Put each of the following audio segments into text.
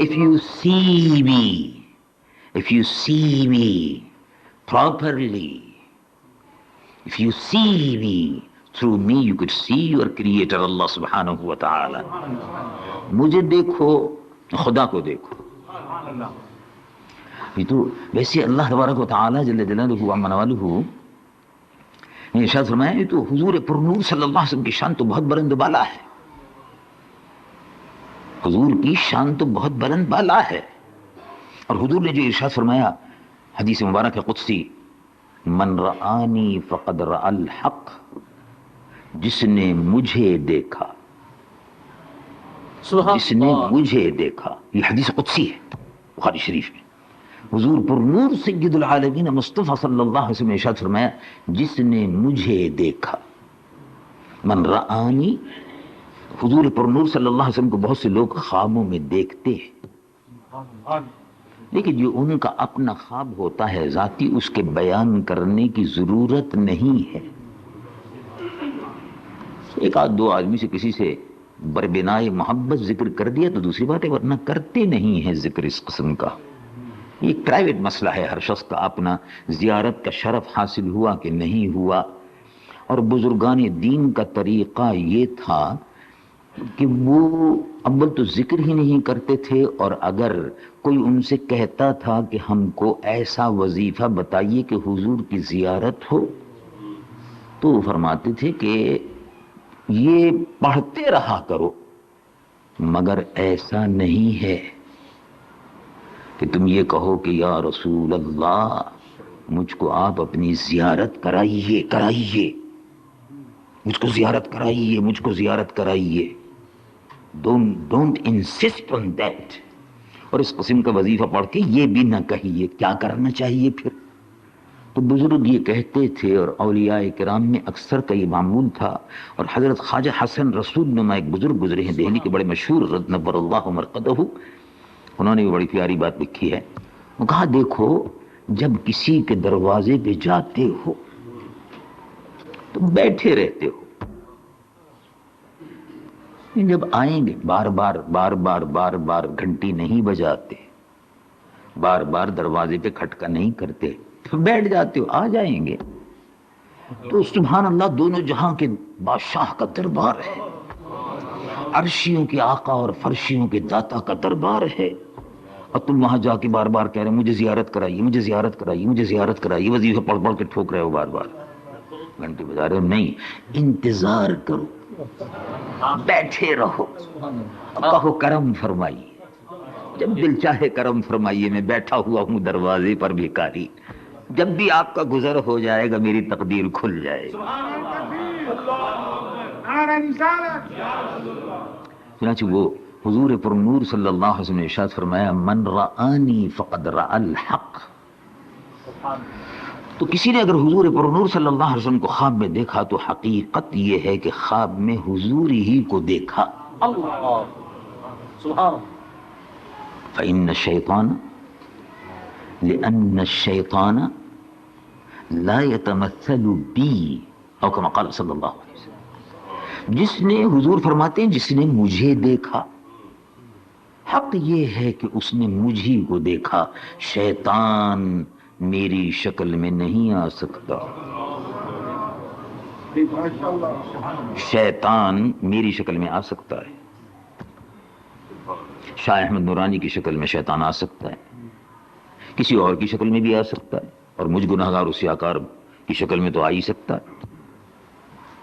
if you see me properly, if you see me, through me you could see your creator Allah subhanahu wa ta'ala. مجھے دیکھو خدا کو دیکھو. یہ تو ویسے اللہ تبارک و تعالی جل جلالہ و عز والہ نے ارشاد فرمایا یہ تو حضور پرنور صلی اللہ علیہ وسلم کی شان تو بہت بلند بالا ہے. حضور کی شان تو بہت بلند بالا ہے. اور حضور نے جو ارشاد فرمایا حدیث مبارک قدسی، من رآنی فقد رأى الحق، جس نے مجھے دیکھا، جس نے مجھے دیکھا، یہ حدیث قدسی ہے بخاری شریف میں. حضور پرنور سید العالمین مصطفیٰ صلی اللہ علیہ وسلم نے ارشاد فرمایا جس نے مجھے دیکھا. من رآنی، حضور پرنور صلی اللہ علیہ وسلم کو بہت سے لوگ خوابوں میں دیکھتے ہیں، لیکن جو ان کا اپنا خواب ہوتا ہے ذاتی، اس کے بیان کرنے کی ضرورت نہیں ہے. ایک آدھ دو آدمی سے کسی سے بربنائے محبت ذکر کر دیا تو دوسری بات ہے، ورنہ کرتے نہیں ہیں ذکر اس قسم کا. یہ پرائیویٹ مسئلہ ہے، ہر شخص کا اپنا اپنا کا شرف حاصل ہوا کہ نہیں ہوا. اور بزرگان دین کا طریقہ یہ تھا کہ وہ اول تو ذکر ہی نہیں کرتے تھے، اور اگر کوئی ان سے کہتا تھا کہ ہم کو ایسا وظیفہ بتائیے کہ حضور کی زیارت ہو، تو وہ فرماتے تھے کہ یہ پڑھتے رہا کرو، مگر ایسا نہیں ہے کہ تم یہ کہو کہ یا رسول اللہ مجھ کو آپ اپنی زیارت کرائیے، مجھ کو زیارت کرائیے، مجھ کو زیارت کرائیے. Don't insist on that. اور اس قسم کا وظیفہ پڑھ کے یہ بھی نہ کہیے. کیا کرنا چاہیے پھر؟ تو بزرگ یہ کہتے تھے، اور اولیاء کرام میں اکثر کا یہ معمول تھا. اور حضرت خواجہ حسن رسول نما ایک بزرگ گزرے ہیں دہلی کے، بڑے مشہور، نور اللہ مرقدہ، انہوں نے بھی بڑی پیاری بات لکھی ہے. وہ کہا دیکھو جب کسی کے دروازے پہ جاتے ہو تو بیٹھے رہتے ہو، جب آئیں گے بار بار گھنٹی نہیں بجاتے، بار بار دروازے پہ کھٹکا نہیں کرتے، تو بیٹھ جاتے ہو، آ جائیں گے. تو سبحان اللہ دونوں جہاں کے بادشاہ کا دربار ہے، عرشیوں کے آقا اور فرشیوں کے داتا کا دربار ہے، اور تم وہاں جا کے بار بار کہہ رہے مجھے زیارت کرائیے، مجھے زیارت کرائیے، مجھے زیارت کرائیے، وظیفہ پڑھ پڑھ کے ٹھوک رہے ہو، بار بار گھنٹی بجا رہے ہو. نہیں، انتظار کرو، بیٹھے رہو، کہو کرم فرمائیے. جب دل چاہے کرم فرمائیے، میں بیٹھا ہوا ہوں دروازے پر بھیکاری، جب بھی آپ کا گزر ہو جائے گا میری تقدیر کھل جائے گی. چنانچہ وہ حضور پر نور صلی اللہ علیہ وسلم نے ارشاد فرمایا من رآنی فقد رأى الحق. تو کسی نے اگر حضور پر نور صلی اللہ علیہ وسلم کو خواب میں دیکھا تو حقیقت یہ ہے کہ خواب میں حضور ہی کو دیکھا. اللہ سبحان. فإن الشیطان لأن الشیطان لا يتمثل بی او کما قال صلی اللہ علیہ وسلم. جس نے، حضور فرماتے ہیں جس نے مجھے دیکھا، حق یہ ہے کہ اس نے مجھی کو دیکھا. شیطان میری شکل میں نہیں آ سکتا، شیطان میری شکل میں آ سکتا ہے. شاہ احمد نورانی کی شکل میں شیطان آ سکتا ہے، کسی اور کی شکل میں بھی آ سکتا ہے، اور مجھ گناہگار و سیاہکار کی شکل میں تو آ ہی سکتا ہے،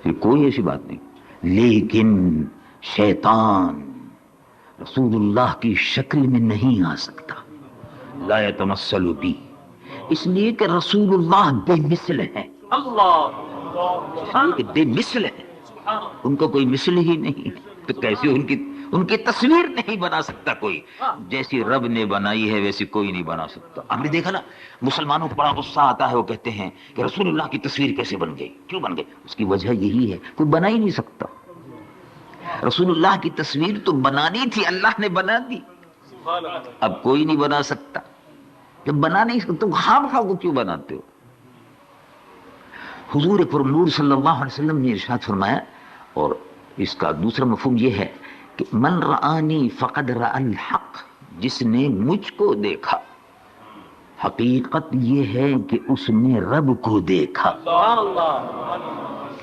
پھر کوئی ایسی بات نہیں. لیکن شیطان رسول اللہ کی شکل میں نہیں آ سکتا. لا یتمثل بی، اس لیے کہ رسول اللہ بے مثل ہیں. اللہ بے مثل ہیں، ان کا کوئی مثل ہی نہیں، تو کیسے ان کی تصویر نہیں بنا سکتا کوئی. جیسی رب نے بنائی ہے ویسی کوئی نہیں بنا سکتا. آپ نے دیکھا نا مسلمانوں کو بڑا غصہ آتا ہے، وہ کہتے ہیں کہ رسول اللہ کی تصویر کیسے بن گئی، کیوں بن گئی؟ اس کی وجہ یہی ہے کوئی بنا ہی نہیں سکتا. رسول اللہ کی تصویر تو بنانی تھی، اللہ نے بنا دی، اب کوئی نہیں بنا سکتا. جب بنا نہیں سکتا تو خام خواہ کو کیوں بناتے ہو؟ حضور پر نور صلی اللہ علیہ وسلم نے ارشاد فرمایا، اور اس کا دوسرا مفہوم یہ ہے کہ من رآنی فقد رأى الحق، جس نے مجھ کو دیکھا، حقیقت یہ ہے کہ اس نے رب کو دیکھا۔